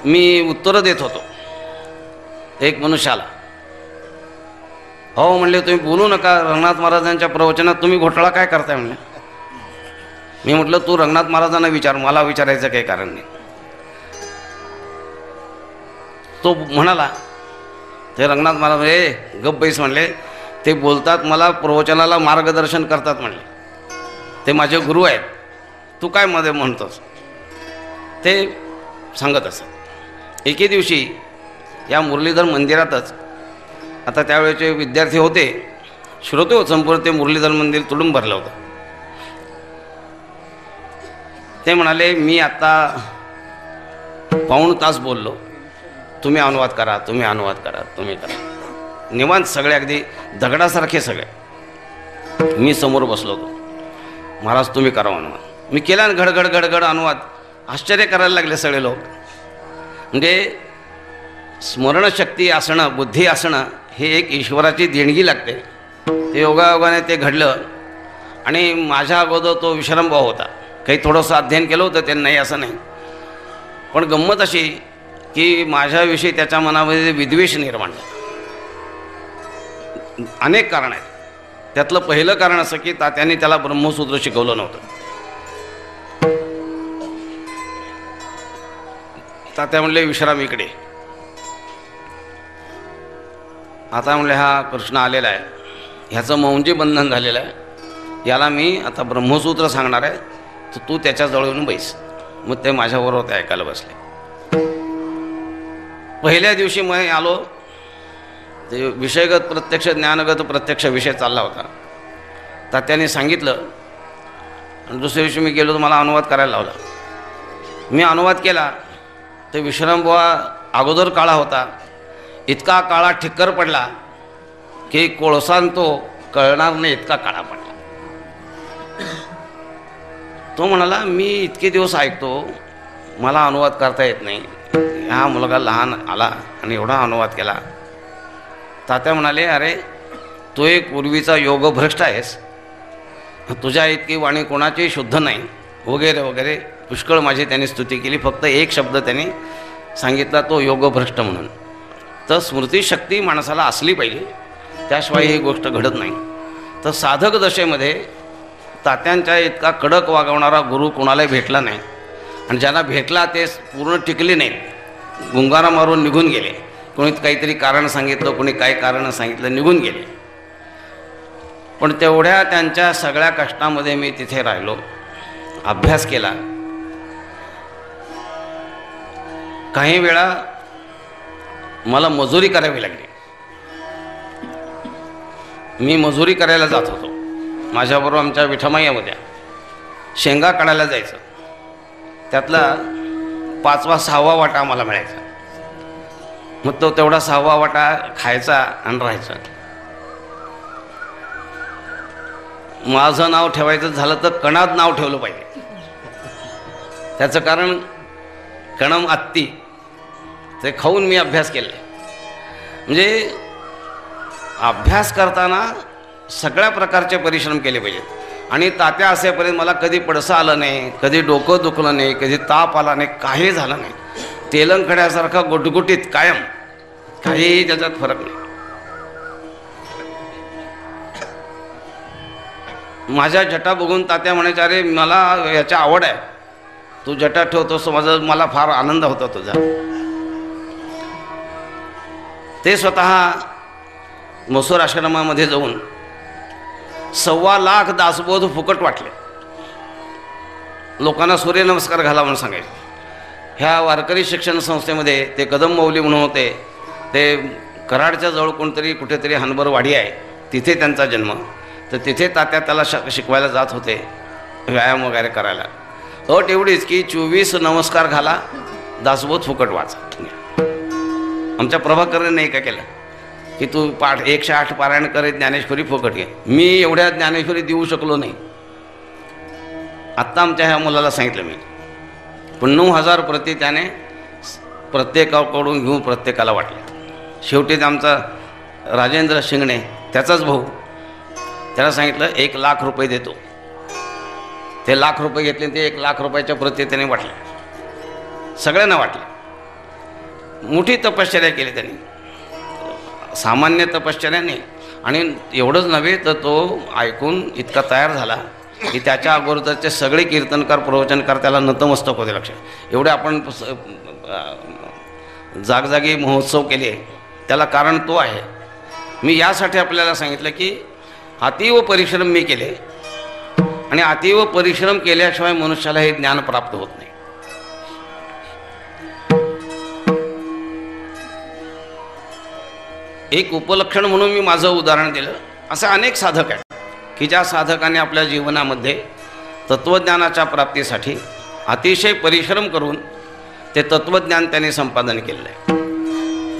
मी उत्तरं देत होतो. एक मनुष्याला हो म्हणले तुम्ही बोलू नका, रंगनाथ महाराजांच्या प्रवचनात तुम्ही घोटाळा काय करताय म्हणले. मी म्हटलं तू रंगनाथ महाराजांना विचार, मला विचारायचं काही कारण नाही. तो म्हणाला, ते रंगनाथ महाराज हे गप्प बैस म्हणले, ते बोलतात मला प्रवचनाला मार्गदर्शन करतात म्हणले, ते माझे गुरु आहेत, तू काय मध्ये म्हणतोस, ते सांगत असत. एके दिवशी या मुरलीधर मंदिरातच, आता त्यावेळेचे विद्यार्थी होते, श्रोते होते संपूर्ण, ते मुरलीधर मंदिर तुडूंब भरलं होतं. ते म्हणाले मी आत्ता पाऊण तास बोललो, तुम्ही अनुवाद करा, तुम्ही अनुवाद करा, तुम्ही करा. निवांत सगळे अगदी दगडासारखे सगळे. मी समोर बसलो होतो. महाराज तुम्ही करा अनुवाद. मी केला आणि घडघड घडघड अनुवाद. आश्चर्य करायला लागले सगळे लोक. म्हणजे स्मरणशक्ती असणं, बुद्धी असणं हे एक ईश्वराची देणगी लागते. ते योगायोगाने ते घडलं. आणि माझ्या अगोदर तो विश्रामभाव होता. काही थोडंसं अध्ययन केलं होतं त्यांनी, नाही असं नाही. पण गंमत अशी की माझ्याविषयी त्याच्या मनामध्ये विद्वेष निर्माण झाला. अनेक कारण आहेत. त्यातलं पहिलं कारण असं की तात्यांनी त्याला ब्रह्मसूत्र शिकवलं नव्हतं. तात्या म्हणले विश्राम इकडे. आता म्हणले हा कृष्ण आलेला आहे, ह्याचं मौंजी बंधन झालेलं आहे, याला मी आता ब्रह्मसूत्र सांगणार आहे, तर तू त्याच्याजवळ येऊन बैस. मग ते माझ्याबरोबर ते ऐकायला बसले. पहिल्या दिवशी मी आलो, ते विषयगत प्रत्यक्ष ज्ञानगत प्रत्यक्ष विषय चालला होता. तात्याने सांगितलं आणि दुसऱ्या दिवशी मी गेलो तर मला अनुवाद करायला लावला. मी अनुवाद केला. ते विश्रामबुवा अगोदर काळा होता, इतका काळा ठिक्कर पडला की कोळसान तो कळणार नाही इतका काळा पडला. तो म्हणाला मी इतके दिवस ऐकतो, मला अनुवाद करता येत नाही. हा मुलगा लहान आला आणि एवढा अनुवाद केला. तात्या म्हणाले अरे तू एक पूर्वीचा योगभ्रष्ट आहेस, तुझ्या इतकी वाणी कोणाची शुद्ध नाही वगैरे वगैरे पुष्कळ माझी त्यांनी स्तुती केली. फक्त एक शब्द त्यांनी सांगितला, तो योगभ्रष्ट म्हणून. तर स्मृतिशक्ती माणसाला असली पाहिजे, त्याशिवाय ही गोष्ट घडत नाही. तर साधक दशेमध्ये तात्यांच्या इतका कडक वागवणारा गुरु कोणालाही भेटला नाही. आणि ज्यांना भेटला ते पूर्ण टिकले नाहीत, गुंगारा मारून निघून गेले. कोणी काहीतरी कारण सांगितलं, कोणी काय कारण सांगितलं, निघून गेले. पण तेवढ्या त्यांच्या सगळ्या कष्टामध्ये मी तिथे राहिलो, अभ्यास केला. काही वेळा मला मजुरी करावी लागली. मी मजुरी करायला जात होतो. माझ्याबरोबर आमच्या विठमाईमध्ये शेंगा काढायला जायचं. त्यातला 5वा 6वा वाटा आम्हाला मिळायचा. मग तो तेवढा 6वा वाटा खायचा आणि राहायचा. माझं नाव ठेवायचं झालं तर कणात नाव ठेवलं पाहिजे. त्याचं कारण कणम आत्ती ते खाऊन मी अभ्यास केला. म्हणजे अभ्यास करताना सगळ्या प्रकारचे परिश्रम केले पाहिजेत. आणि तात्या असेपर्यंत मला कधी पडसं आलं नाही, कधी डोकं दुखलं नाही, कधी ताप आला नाही, काही झालं नाही. तेलंगखड्यासारखा गुटगुटीत कायम, काही त्याच्यात फरक नाही. माझ्या जटा बघून तात्या म्हणायचे अरे मला याची आवड आहे, तू जटा ठेवतोस, मला फार आनंद होता तुझा. ते स्वतः मसूर आश्रमामध्ये जाऊन 1.25 लाख दासबोध फुकट वाटले. लोकांना सूर्यनमस्कार घाला म्हणून सांगायचे. ह्या वारकरी शिक्षण संस्थेमध्ये ते कदम मौली म्हणून होते. ते कराडच्या जवळ कोणतरी कुठेतरी हनबरवाडी आहे, तिथे त्यांचा जन्म. तर तिथे तात्या त्याला शिकवायला जात होते, व्यायाम वगैरे करायला. अट एवढीच की 24 नमस्कार घाला, दासबोध फुकट वाचा. आमच्या प्रभाकरने नाही का केलं की तू 108 पारायण करे, ज्ञानेश्वरी फुकट घे. मी एवढ्या ज्ञानेश्वरी देऊ शकलो नाही. आत्ता आमच्या ह्या मुलाला सांगितलं मी, पण 9000 प्रति त्याने प्रत्येकाकडून घेऊन प्रत्येकाला वाटले. शेवटी ते आमचा राजेंद्र शिंगणे, त्याचाच भाऊ, त्याला सांगितलं 1 लाख रुपये देतो. ते लाख रुपये घेतले, ते 1 लाख रुपयाच्या प्रति त्याने वाटले, सगळ्यांना वाटले. मोठी तपश्चर्या केली त्यांनी, सामान्य तपश्चर्या नाही. आणि एवढंच नव्हे तर तो ऐकून इतका तयार झाला की त्याच्या अगोदरचे सगळे कीर्तनकार प्रवचनकार त्याला नतमस्तक होते. लक्षात एवढे आपण जागजागी महोत्सव केले, त्याला कारण तो आहे. मी यासाठी आपल्याला सांगितलं की अतीव परिश्रम मी केले, आणि अतीव परिश्रम केल्याशिवाय मनुष्याला हे ज्ञान प्राप्त होत नाही. एक उपलक्षण म्हणून मी माझं उदाहरण दिलं. असे अनेक साधक आहेत की ज्या साधकाने आपल्या जीवनामध्ये तत्त्वज्ञानाच्या प्राप्तीसाठी अतिशय परिश्रम करून ते तत्त्वज्ञान त्यांनी संपादन केलेलं आहे.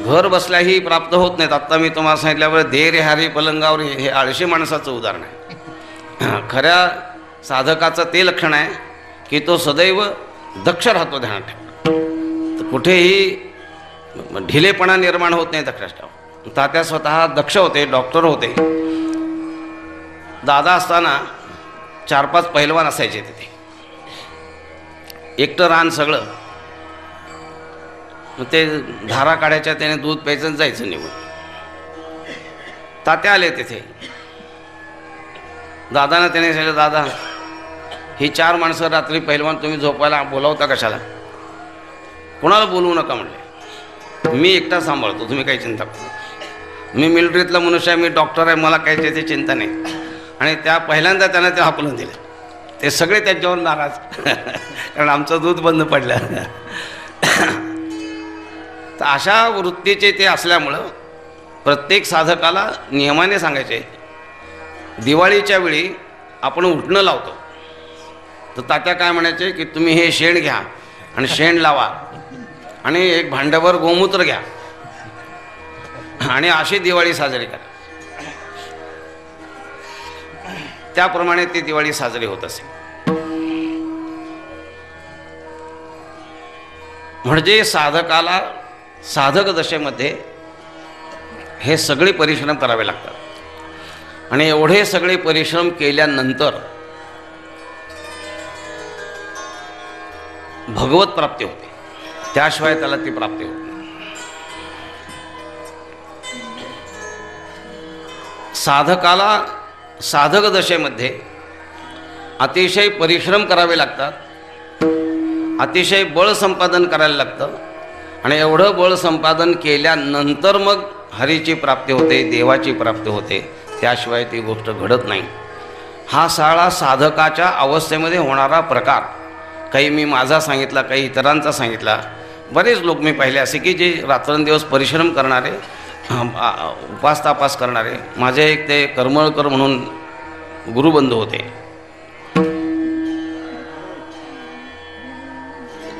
घर बसल्याही प्राप्त होत नाहीत. आत्ता मी तुम्हाला सांगितल्यावर दे रे हारी पलंगावर हे आळशी माणसाचं उदाहरण आहे. खऱ्या साधकाचं ते लक्षण आहे की तो सदैव दक्ष राहतो, ध्यानात ठेवा. तर कुठेही ढिलेपणा निर्माण होत नाही लक्षात ठेवा. तात्या स्वतः दक्ष होते, डॉक्टर होते. दादा असताना 4-5 पहिलवान असायचे तिथे. एकटं रान सगळं. मग ते धारा काढायच्या, त्याने दूध प्यायचं आणि जायचं निघून. तात्या आले तिथे. दादानं त्याने सांगितलं, दादा ही 4 माणसं रात्री पहिलवान तुम्ही झोपायला बोलावता कशाला? कोणाला बोलवू नका म्हणले. मी एकटा सांभाळतो, तुम्ही काही चिंता करू. मी मिलिटरीतला मनुष्य आहे, मी डॉक्टर आहे, मला काही त्याची चिंता नाही. आणि त्या पहिल्यांदा त्यांना ते हाकलून दिलं. ते सगळे त्याच्यावर नाराज कारण आमचं दूध बंद पडलं. तर अशा वृत्तीचे ते असल्यामुळं प्रत्येक साधकाला नियमाने सांगायचे, दिवाळीच्या वेळी आपण उठणं लावतो. तर तात्या काय म्हणायचे की तुम्ही हे शेण घ्या आणि शेण लावा आणि एक भांड्यावर गोमूत्र घ्या आणि अशी दिवाळी साजरी करा. त्याप्रमाणे ती दिवाळी साजरी होत असे. म्हणजे साधकाला साधक दशेमध्ये हे सगळे परिश्रम करावे लागतात. आणि एवढे सगळे परिश्रम केल्यानंतर भगवत प्राप्ती होते. त्याशिवाय त्याला ती प्राप्ती होते. साधकाला साधक दशेमध्ये अतिशय परिश्रम करावे लागतात, अतिशय बळ संपादन करायला लागतं. आणि एवढं बळ संपादन केल्यानंतर मग हरीची प्राप्ती होते, देवाची प्राप्ती होते. त्याशिवाय ती गोष्ट घडत नाही. हा साळा साधकाच्या अवस्थेमध्ये होणारा प्रकार. काही मी माझा सांगितला, काही इतरांचा सांगितला. बरेच लोक मी पाहिले असे की जे रात्रंदिवस परिश्रम करणारे, उपास तापास करणारे. माझे एक ते करमळकर म्हणून गुरुबंधू होते.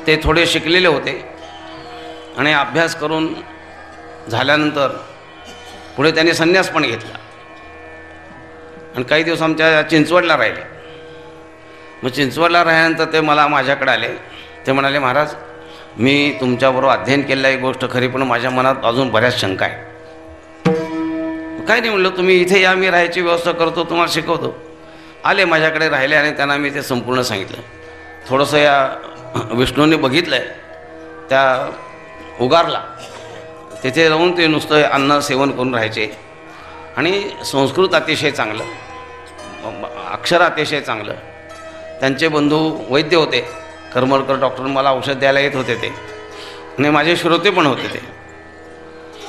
ते थोडे शिकलेले होते आणि अभ्यास करून झाल्यानंतर पुढे त्यांनी संन्यास पण घेतला आणि काही दिवस आमच्या चिंचवडला राहिले. मग चिंचवडला राहिल्यानंतर ते मला माझ्याकडे आले. ते म्हणाले, महाराज मी तुमच्याबरोबर अध्ययन केलेलं आहे गोष्ट खरी, पण माझ्या मनात अजून बऱ्याच शंका आहे. काय नाही म्हणलं, तुम्ही इथे या, मी राहायची व्यवस्था करतो, तुम्हाला शिकवतो. आले माझ्याकडे राहिले आणि त्यांना मी ते संपूर्ण सांगितलं. थोडंसं या विष्णूने बघितलं आहे त्या उगारला. तिथे राहून ते नुसतं अन्न सेवन करून राहायचे आणि संस्कृत अतिशय चांगलं, अक्षर अतिशय चांगलं. त्यांचे बंधू वैद्य होते, करमळकर डॉक्टर. मला औषध द्यायला येत होते ते आणि माझे श्रोते पण होते ते.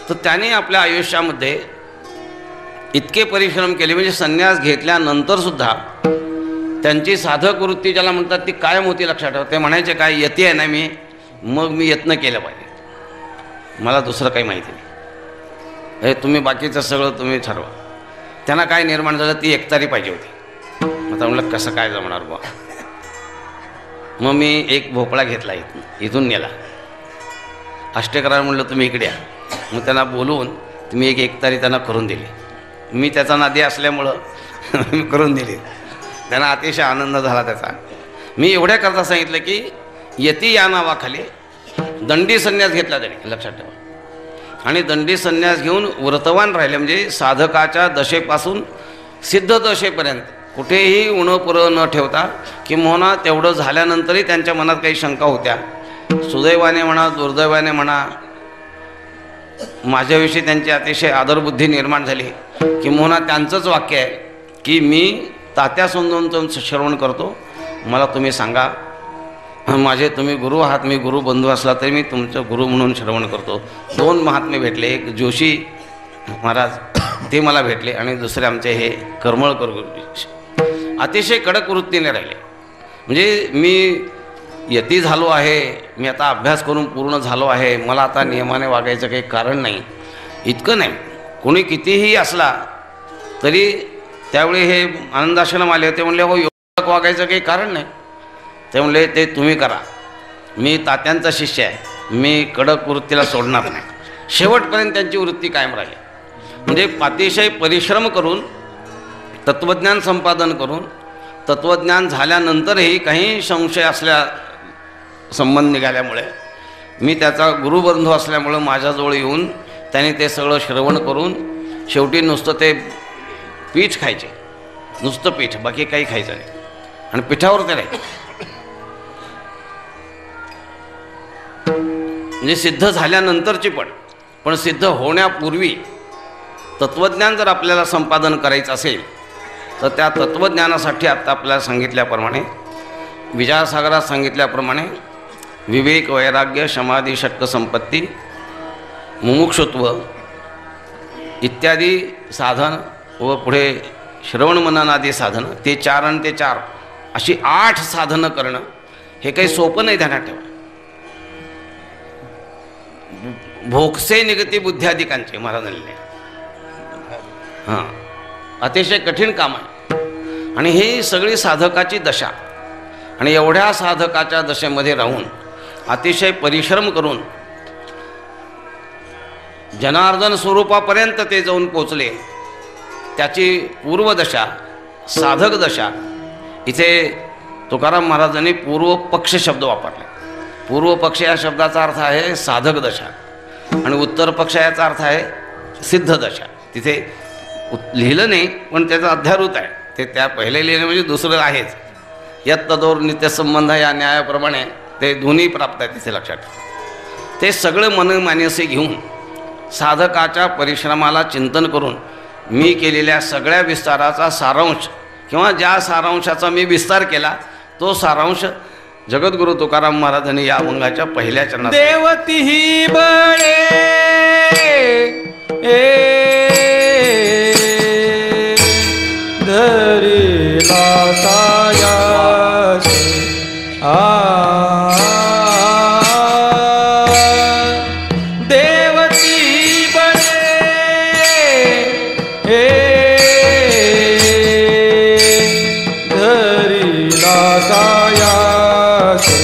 तर त्याने आपल्या आयुष्यामध्ये इतके परिश्रम केले, म्हणजे संन्यास घेतल्यानंतरसुद्धा त्यांची साधक वृत्ती ज्याला म्हणतात ती कायम होती. लक्षात ठेवा. ते म्हणायचे काय यती आहे ना मी, मग मी यत्न केलं पाहिजे, मला दुसरं काही माहिती नाही. हे तुम्ही बाकीचं सगळं तुम्ही ठरवा. त्यांना काय निर्माण झालं, ती एकतारी पाहिजे होती. आता म्हणलं कसं काय जमणार बुवा. मग मी एक भोपळा घेतला, इथून नेला. अष्टकरार म्हणलं तुम्ही इकडे या. मग त्यांना बोलवून तुम्ही एक एकतारी त्यांना करून दिली. मी त्याचा नादी असल्यामुळं मी करून दिली. त्यांना अतिशय आनंद झाला त्याचा. मी एवढ्या करता सांगितलं की यती या नावाखाली दंडी संन्यास घेतला त्यांनी, लक्षात ठेवा. आणि दंडी संन्यास घेऊन व्रतवान राहिले, म्हणजे साधकाच्या दशेपासून सिद्ध दशेपर्यंत कुठेही उणपुरं न ठेवता. किंबहुना तेवढं झाल्यानंतरही त्यांच्या मनात काही शंका होत्या. सुदैवाने म्हणा दुर्दैवाने म्हणा, माझ्याविषयी त्यांची अतिशय आदरबुद्धी निर्माण झाली. किंबहुना त्यांचंच वाक्य आहे की मी तात्या समजून तुमचं श्रवण करतो, मला तुम्ही सांगा. माझे तुम्ही गुरु आहात, मी गुरु बंधू असला तरी मी तुमचं गुरु म्हणून श्रवण करतो. 2 महात्मे भेटले, एक जोशी महाराज ते मला भेटले आणि दुसरे आमचे हे करमळकर गुरुजी. अतिशय कडक वृत्तीने राहिले. म्हणजे मी यती झालो आहे, मी आता अभ्यास करून पूर्ण झालो आहे, मला आता नियमाने वागायचं काही कारण नाही, इतकं नाही. कोणी कितीही असला तरी त्यावेळी हे आनंदाश्रम आले होते, म्हणले हो योगक वागायचं काही कारण नाही, ते म्हणले ते तुम्ही करा, मी तात्यांचा शिष्य आहे, मी कडक वृत्तीला सोडणार नाही. शेवटपर्यंत त्यांची वृत्ती कायम राहिली. म्हणजे अतिशय परिश्रम करून तत्त्वज्ञान संपादन करून तत्त्वज्ञान झाल्यानंतरही काही संशय असल्या संबंध निघाल्यामुळे मी त्याचा गुरुबंधू असल्यामुळं माझ्याजवळ येऊन त्यांनी ते सगळं श्रवण करून शेवटी नुसतं ते पीठ खायचे, नुसतं पीठ, बाकी काही खायचं नाही, आणि पिठावर ते राहायचे. म्हणजे सिद्ध झाल्यानंतरची पण सिद्ध होण्यापूर्वी तत्त्वज्ञान जर आपल्याला संपादन करायचं असेल तर त्या तत्त्वज्ञानासाठी आत्ता आपल्याला सांगितल्याप्रमाणे, विजयासागरात सांगितल्याप्रमाणे विवेक, वैराग्य, समाधी, षट्क संपत्ती, मुमुक्षुत्व इत्यादी साधन व पुढे श्रवण मननादी साधनं, ते 4 आणि ते 4 अशी 8 साधनं करणं हे काही सोपं नाही, ध्यानात ठेवा. भोगसे निगती बुद्ध्याधिकांचे महाराजांनी, हां, अतिशय कठीण काम आहे. आणि ही सगळी साधकाची दशा, आणि एवढ्या साधकाच्या दशेमध्ये राहून अतिशय परिश्रम करून जनार्दन स्वरूपापर्यंत ते जाऊन पोचले. त्याची पूर्वदशा, साधक दशा, इथे तुकाराम महाराजांनी पूर्वपक्ष शब्द वापरले. पूर्वपक्ष या शब्दाचा अर्थ आहे साधक दशा, आणि उत्तर पक्ष याचा अर्थ आहे सिद्ध दशा. तिथे लिहिलं नाही, पण त्याचा अध्यारूत आहे. ते त्या पहिले लिहिलं म्हणजे दुसरं आहेच. यत तदोर नित्यसंबंध या न्यायाप्रमाणे ते दोन्ही प्राप्त आहे, तिथे लक्षात ठेवा. ते सगळं मनमानसे घेऊन साधकाच्या परिश्रमाला चिंतन करून मी केलेल्या सगळ्या विस्ताराचा सारांश, किंवा ज्या सारांशाचा मी विस्तार केला तो सारांश जगद्गुरु तुकाराम महाराजांनी या अभंगाच्या पहिल्या चरणात, देवती ही बळे धरिला सायासे देवती बळे धरिला सायासे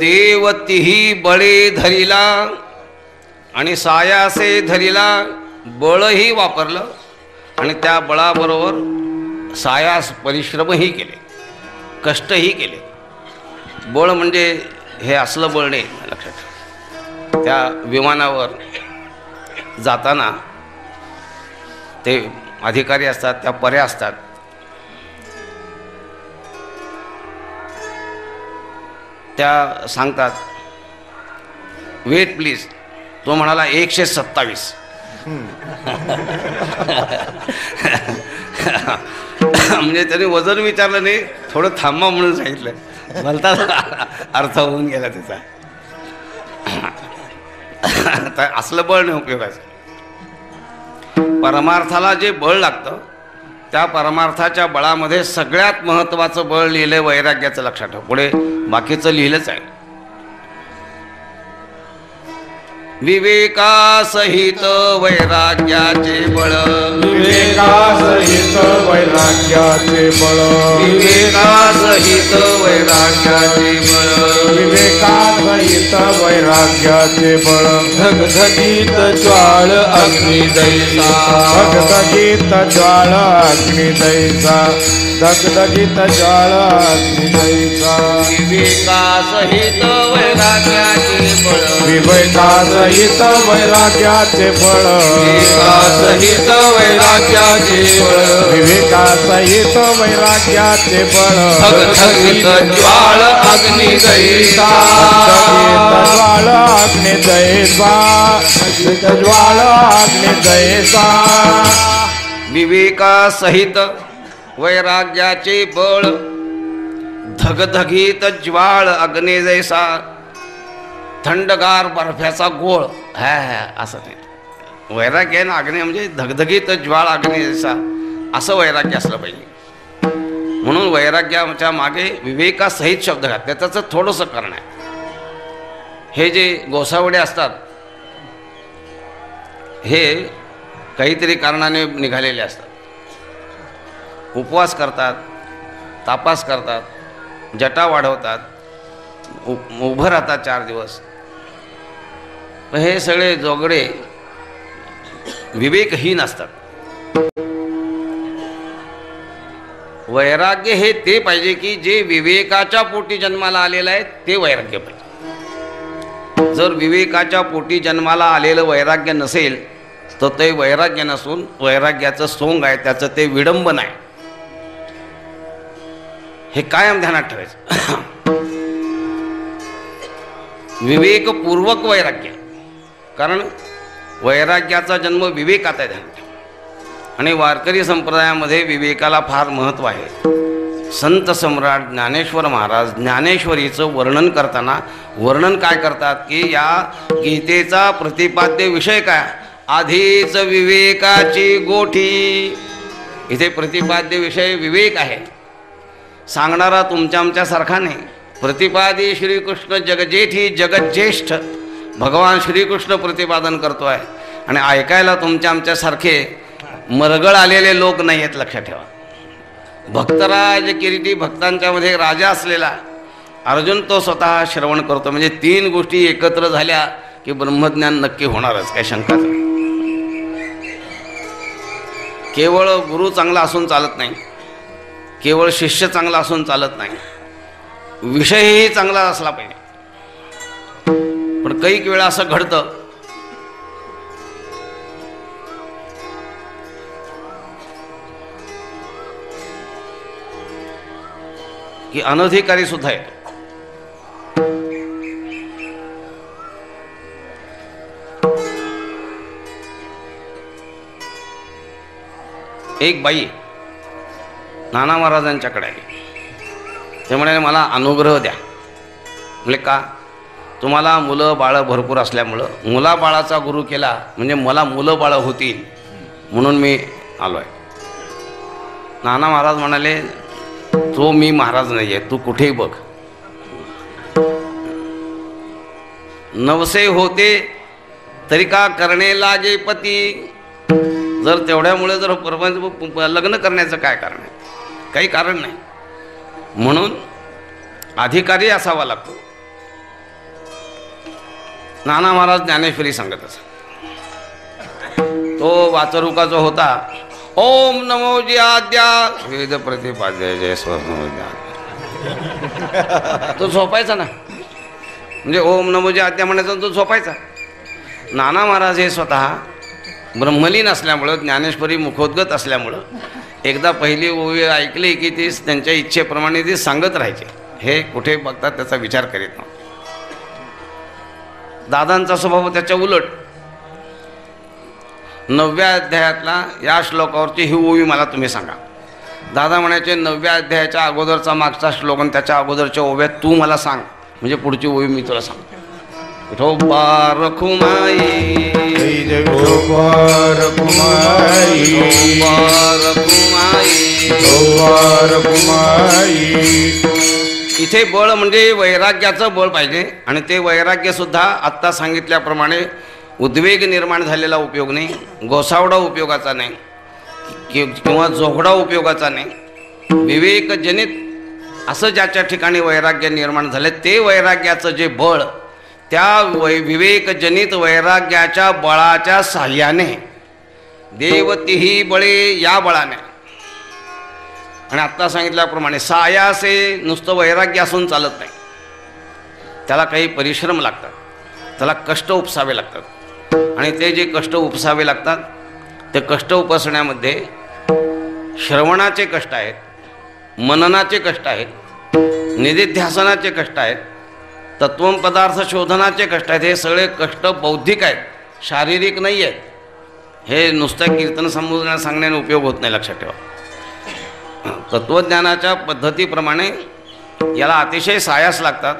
देव तिही बळे धरिला आणि सायासे धरिला, बळही वापरलं आणि त्या बळाबरोबर सायास परिश्रमही केले, कष्टही केले. बळ म्हणजे हे असलं बळ नाही, लक्षात ठेवा. त्या विमानावर जाताना ते अधिकारी असतात, त्या पर्या असतात. त्या सांगतात वेट प्लीज. तो म्हणाला 127. म्हणजे त्याने वजन विचारलं नाही, थोडं थांबा म्हणून सांगितलं. भलता अर्थ होऊन गेला त्याचा. असलं बळ नाही उपयोगाचं. परमार्थाला जे बळ लागतं त्या परमार्थाच्या बळामध्ये सगळ्यात महत्त्वाचं बळ लिहिलंय वैराग्याचं, लक्षात ठेव. पुढे बाकीचं लिहिलंच आहे. विवेकासहित वैराग्याचे बळ, विवेकासहित वैराग्याचे बळ, विवेकासहित वैराग्याचे बळ, विवेकासहित वैराग्याचे बळ. धगधगीत ज्वाळ अग्नी दैसा, धगधगीत ज्वाळ अग्नी दैसा, धगधगीत ज्वाळ अग्नी दैसा. विवेकासहित वैराग्याचे बळ, विवेकासहित वैराग्याचे बळ, विवेकासहित वैराग्याचे बळ, विवेकासहित वैराग्याचे बळ. धगधगीत ज्वाळ अग्नी दैसा, ज्वाळ अग्नि दैसा, ज्वाळ अग्नि दैसा. विवेकासहित वैराग्याचे बळ, धगधगीत ज्वाळ अग्नी जैसा, थंडगार बर्फ्याचा गोळ. असं ते वैराग्य आहे ना. अग्नी म्हणजे धगधगीत ज्वाळ अग्नी जैसा, असं वैराग्य असलं पाहिजे. म्हणून वैराग्याच्या मागे विवेकासहित शब्द घातले. त्याचं थोडंसं कारण आहे. हे जे गोसावडे असतात हे काहीतरी कारणाने निघालेले असतात. उपवास करतात, तापास करतात, जटा वाढवतात, उभं राहतात 4 दिवस. हे सगळे जोगडे विवेकहीन असतात. वैराग्य हे ते पाहिजे की जे विवेकाच्या पोटी जन्माला आलेलं आहे ते वैराग्य पाहिजे. जर विवेकाच्या पोटी जन्माला आलेलं वैराग्य नसेल तर ते वैराग्य नसून वैराग्याचं सोंग आहे, त्याचं ते विडंबन आहे. हे कायम ध्यानात ठेवायचं. विवेकपूर्वक वैराग्य, कारण वैराग्याचा जन्म विवेकात आहे, ध्यानात ठेवा. आणि वारकरी संप्रदायामध्ये विवेकाला फार महत्त्व आहे. संत सम्राट ज्ञानेश्वर महाराज ज्ञानेश्वरीचं वर्णन करताना वर्णन काय करतात की या गीतेचा प्रतिपाद्य विषय काय, आधीच विवेकाची गोठी. इथे प्रतिपाद्य विषय विवेक आहे. सांगणारा तुमच्या आमच्यासारखा नाही. प्रतिपादी श्रीकृष्ण जगजेठी जगज्येष्ठ भगवान श्रीकृष्ण प्रतिपादन करतो आहे आणि ऐकायला तुमच्या आमच्यासारखे मरगळ आलेले लोक नाही आहेत, लक्षात ठेवा. भक्तराज किरीटी, भक्तांच्यामध्ये राजा असलेला अर्जुन तो स्वतः श्रवण करतो. म्हणजे 3 गोष्टी एकत्र झाल्या की ब्रह्मज्ञान नक्की होणारच, काही शंकाच नाही. केवळ गुरु चांगला असून चालत नाही, केवळ शिष्य चांगला असून चालत नाही, विषयही चांगला असला पाहिजे. पण काही वेळा असं घडतं की अनधिकारी सुद्धा येतो. एक बाई नाना महाराजांच्याकडे आली. ते म्हणाले मला अनुग्रह द्या. म्हणजे का, तुम्हाला मुलं बाळं भरपूर असल्यामुळं मुलाबाळाचा गुरु केला म्हणजे मला मुलं बाळं होतील म्हणून मी आलो आहे. नाना महाराज म्हणाले तो मी महाराज नाही आहे, तू कुठेही बघ. नवसे होते तरी का करणे लागे पती. जर तेवढ्यामुळे जर लग्न करण्याचं काय कारण आहे, काही कारण नाही. म्हणून अधिकारी असावा लागतो. नाना महाराज ज्ञानेश्वरी सांगत असत. तो वाचरुका जो होता, ओम नमो जी आद्या वेद प्रतिपाद्य जय स्वर्ण, तो झोपायचा ना. म्हणजे ओम नमो जी आद्या म्हणायचा तो झोपायचा. नाना महाराज हे स्वतः ब्रह्मलीन असल्यामुळं, ज्ञानेश्वरी मुखोद्गत असल्यामुळं एकदा पहिली ओवी ऐकली की ती त्यांच्या इच्छेप्रमाणे ती सांगत राहायचे. हे कुठे बघतात त्याचा विचार करीत नव्हते. दादांचा स्वभाव त्याच्या उलट. 9व्या अध्यायातला या श्लोकावरची ही ओवी मला तुम्ही सांगा. दादा म्हणायचे 9व्या अध्यायाच्या अगोदरचा मागचा श्लोक आणि त्याच्या अगोदरच्या ओव्यात तू मला सांग, म्हणजे पुढची ओवी मी तुला सांगतो. विठोबा रखुमाई विठोबा रखुमाई, विठोबा रखुमाई. इथे बळ म्हणजे वैराग्याचं बळ पाहिजे. आणि ते वैराग्यसुद्धा आत्ता सांगितल्याप्रमाणे उद्वेग निर्माण झालेला उपयोग नाही, गोसावडा उपयोगाचा नाही, किंवा जोगडा उपयोगाचा नाही. विवेकजनित असं ज्याच्या ठिकाणी वैराग्य निर्माण झाले ते वैराग्याचं जे बळ, त्या विवेकजनित वैराग्याच्या बळाच्या साह्याने देवतीही बळे या बळाने. आणि आत्ता सांगितल्याप्रमाणे सायासे नुसतं वैराग्य असून चालत नाही. त्याला काही परिश्रम लागतात, त्याला कष्ट उपसावे लागतात. आणि ते जे कष्ट उपसावे लागतात ते कष्ट उपसण्यामध्ये श्रवणाचे कष्ट आहेत, मननाचे कष्ट आहेत, निधिध्यासनाचे कष्ट आहेत, तत्वम पदार्थ शोधनाचे कष्ट आहेत. हे सगळे कष्ट बौद्धिक आहेत, शारीरिक नाही आहेत. हे नुसत्या कीर्तन संबोधना सांगण्याने उपयोग होत नाही, लक्षात ठेवा. तत्त्वज्ञानाच्या पद्धतीप्रमाणे याला अतिशय सायास लागतात.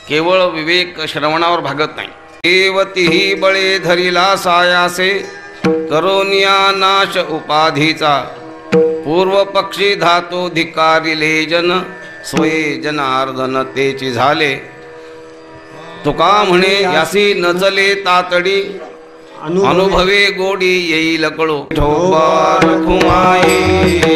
केवळ विवेक श्रवणावर भागत नाही. देवतीही बळे धरिला सायासे, करोनिया नाश उपाधीचा, पूर्व पक्षी धातो धिकारिले जन, स्वये जनार्दन तेची झाले. तुका म्हणे यासी नचले तातडी, अनुभवे गोडी येईल कळो. विठोबा रखुमाई